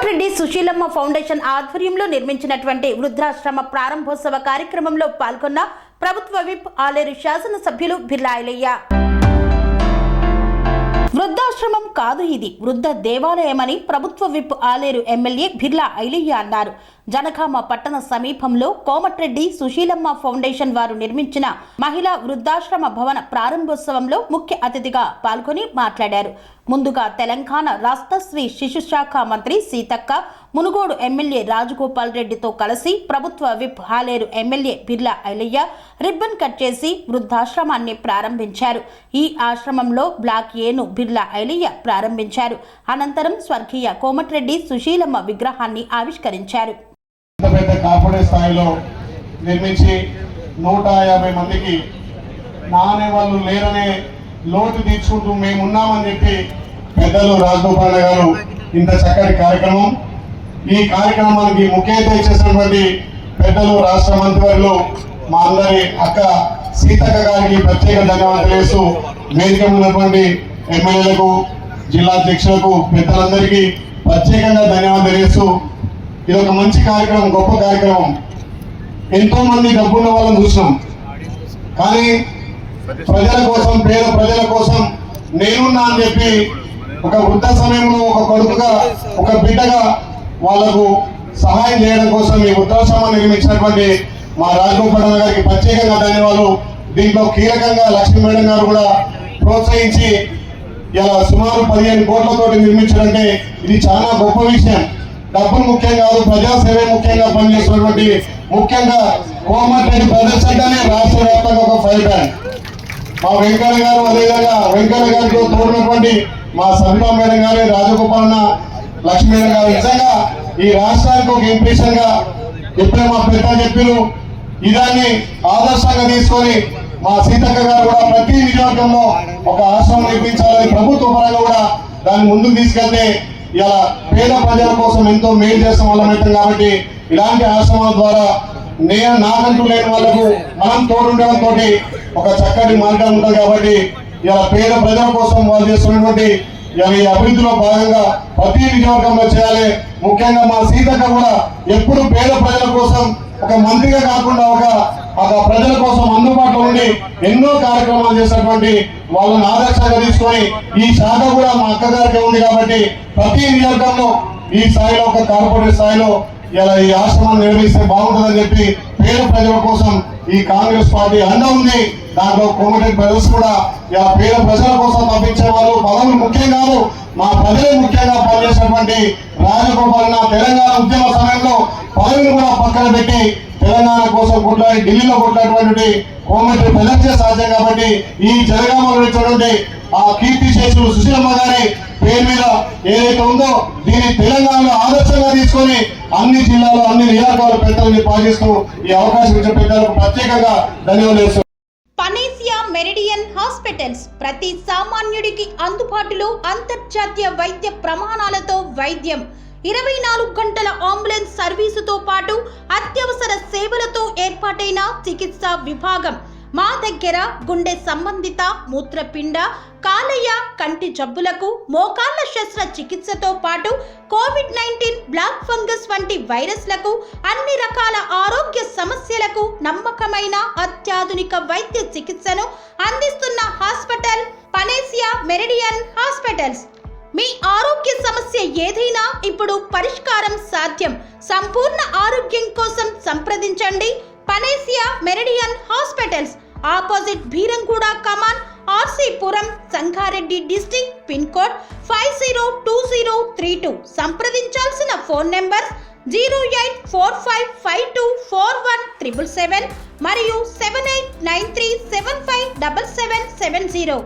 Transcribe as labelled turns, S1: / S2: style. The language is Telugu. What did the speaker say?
S1: కోమటిరెడ్డి సుశీలమ్మ ఫౌండేషన్ ఆధ్వర్యంలో నిర్మించినటువంటి వృద్ధాశ్రమ ప్రారంభోత్సవ కార్యక్రమంలో పాల్గొన్న ప్రభుత్వ విప్ ఆలేరు శాసనసభ్యులు బిర్లా ఐలయ్య. వృద్ధాశ్రమం కాదు, ఇది వృద్ధ దేవాలయమని ప్రభుత్వ విప్ ఆలేరు ఎమ్మెల్యే బిర్లా ఐలయ్య అన్నారు. జనగామ పట్టణ సమీపంలో కోమటిరెడ్డి సుశీలమ్మ ఫౌండేషన్ వారు నిర్మించిన మహిళా వృద్ధాశ్రమ భవన ప్రారంభోత్సవంలో ముఖ్య అతిథిగా పాల్గొని మాట్లాడారు. ముందుగా తెలంగాణ రాష్ట్ర స్త్రీ శిశు శాఖ మంత్రి సీతక్క, మునుగోడు ఎమ్మెల్యే రాజగోపాల్ రెడ్డితో కలిసి ప్రభుత్వ whip Aler MLA Birla Ailaiah ribbon cut చేసి వృద్ధాశ్రమాన్ని ప్రారంభించారు. ఈ ఆశ్రమంలో బ్లాక్ ఏను బిర్లా ఐలయ్య ప్రారంభించారు. అనంతరం స్వర్గీయ కోమటిరెడ్డి సుశీలమ్మ విగ్రహాన్ని ఆవిష్కరించారు.
S2: పెద్ద కార్పొరేట్ స్థాయిలో నిర్మించి 150 మందికి నానే వాళ్ళు లేరనే లోటు తీర్చుకుంటూ మేమున్నామని చెప్పి పెద్దలు రాజగోపాల్ గారు ఇంత చక్కటి కార్యక్రమం. ఈ కార్యక్రమానికి ముఖ్య అతిథి చేసినటువంటి పెద్దలు రాష్ట్ర మంత్రివర్యులు మా అందరి అక్క సీతక్క గారికి ప్రత్యేక ధన్యవాదాలు తెలియజేస్తూ వేదిక ఉన్నటువంటి ఎమ్మెల్యేలకు, జిల్లా అధ్యక్షులకు, పెద్దలందరికీ ప్రత్యేకంగా ధన్యవాదాలు తెలియజేస్తూ ఇది ఒక మంచి కార్యక్రమం, గొప్ప కార్యక్రమం. ఎంతో మంది డబ్బున్న వాళ్ళని చూసినాం, కానీ ప్రజల కోసం, పేద ప్రజల కోసం నేనున్నా అని చెప్పి ఒక వృద్ధ సమయంలో ఒక కొడుకుగా, ఒక బిడ్డగా వాళ్లకు సహాయం చేయడం కోసం ఈ వృద్ధాశ్రమాన్ని నిర్మించినటువంటి మా రాజగోపాల్ గారికి ప్రత్యేకంగా ధన్యవాదాలు. దీంట్లో కీలకంగా లక్ష్మీ మేడం గారు కూడా ప్రోత్సహించి ఇలా సుమారు 15 కోట్లతో నిర్మించారంటే ఇది చాలా గొప్ప విషయం. డబ్బులు ముఖ్యం కాదు, ప్రజాసేవే ముఖ్యంగా పనిచేస్తున్నటువంటి, ముఖ్యంగా కోమటిరెడ్డి బ్రదర్స్ అంటేనే రాష్ట్ర వ్యాప్తంగా ఒక ఫైర్ బ్రాండ్. మా వెంకయ్య గారు, అదేవిధంగా వెంకయ్య గారితో తోడినటువంటి మా సబితా మేడం గారు, రాజగోపాలన్న, లక్ష్మీ మేడం గారు నిజంగా ఈ రాష్ట్రానికి ఒక ఇంప్రెషన్ గా ఎప్పుడే మా పెద్ద చెప్పారు. ఇదాన్ని ఆదర్శంగా తీసుకొని మా సీతక్క గారు కూడా ప్రతి నియోజకవర్గంలో ఒక ఆశ్రమం నిర్మించాలని ప్రభుత్వ పరంగా కూడా దాన్ని ముందుకు తీసుకెళ్తే ఇలా పేద ప్రజల కోసం ఎంతో మేలు చేస్తాం వాళ్ళమైతాం. కాబట్టి ఇలాంటి ఆశ్రమాల ద్వారా నాకంటూ లేని వాళ్ళకు మనం తోడుండడంతో ఒక చక్కటి మార్గం ఉంటుంది. కాబట్టి ఇలా పేద ప్రజల కోసం వాళ్ళు చేస్తున్నటువంటి ఈ అభివృద్ధిలో భాగంగా ప్రతి నియోజకవర్గంలో చేయాలి. ముఖ్యంగా మా సీతక్క కూడా ఎప్పుడు పేద ప్రజల కోసం ఒక మంత్రిగా కాకుండా ఒక ప్రజల కోసం అందుబాటులో ఉండి ఎన్నో కార్యక్రమాలు చేసినటువంటి వాళ్ళని ఆదర్శంగా తీసుకొని ఈ శాఖ కూడా మా అక్కగారికి ఉంది. కాబట్టి ప్రతి నియోజకవర్గంలో ఈ స్థాయిలో ఒక కార్పొరేట్ స్థాయిలో ఇలా ఈ ఆశ్రమాన్ని నిర్వహిస్తే బాగుంటుందని చెప్పి పేద ప్రజల కోసం ఈ కాంగ్రెస్ పార్టీ అండ ఉంది. దాంట్లో కోమటిరెడ్డి బ్రదర్స్ కూడా ఇలా పేద ప్రజల కోసం పంపించే వాళ్ళు, పదవులు ముఖ్యం కాదు, మా ప్రజలే ముఖ్యంగా పనిచేసినటువంటి రాజగోపాల్ తెలంగాణ ఉద్యమ సమయంలో పదవిని కూడా పక్కన పెట్టి తెలంగాణ కోసం కొట్లాడి ఢిల్లీలో కొట్లాడినటువంటి కోమటిరెడ్డి బ్రదర్సే సాధ్యం. కాబట్టి ఈ జనగామలో ఇచ్చినటువంటి ఆ కీర్తి శేషులు సుశీలమ్మ గారి పేరు మీద ఏదైతే ఉందో దీన్ని తెలంగాణలో ఆదర్శంగా తీసుకొని అన్ని జిల్లాలో, అన్ని నియోజకవర్గాల పెద్దలని పాటిస్తూ ఈ అవకాశం ఇచ్చిన పెద్దలకు ప్రత్యేకంగా ధన్యవాదాలు.
S1: పనేసియా మెరిడియన్ హాస్పిటల్స్ ప్రతి సామాన్యుడికి అందుబాటులో అంతర్జాతీయ వైద్య ప్రమాణాలతో వైద్యం, 24 గంటల అంబులెన్స్ సర్వీసుతో పాటు అత్యవసర సేవలతో ఏర్పాటైన చికిత్సా విభాగం. మా దగ్గర గుండె సంబంధిత, మూత్రపిండ, కాలేయ, కంటి జబ్బులకు, మోకాళ్ల శస్త్ర చికిత్సతో పాటు కోవిడ్-19, బ్లాక్ ఫంగస్ వంటి వైరస్లకు, అన్ని రకాల ఆరోగ్య సమస్యలకు నమ్మకమైన అత్యాధునిక వైద్య చికిత్సను అందిస్తున్న హాస్పిటల్ పనేసియా మెరిడియన్ హాస్పిటల్స్. మీ ఆరోగ్య సమస్య ఏదైనా ఇప్పుడు పరిష్కారం సాధ్యం. సంపూర్ణ ఆరోగ్యం కోసం సంప్రదించండి panacea meridian hospitals, opposite Bheeramguda Kaman, RC Puram, Sangareddy district, pin code 502032. సంప్రదించాల్సిన ఫోన్ నెంబర్ 0845524177 మరియు 7893757770.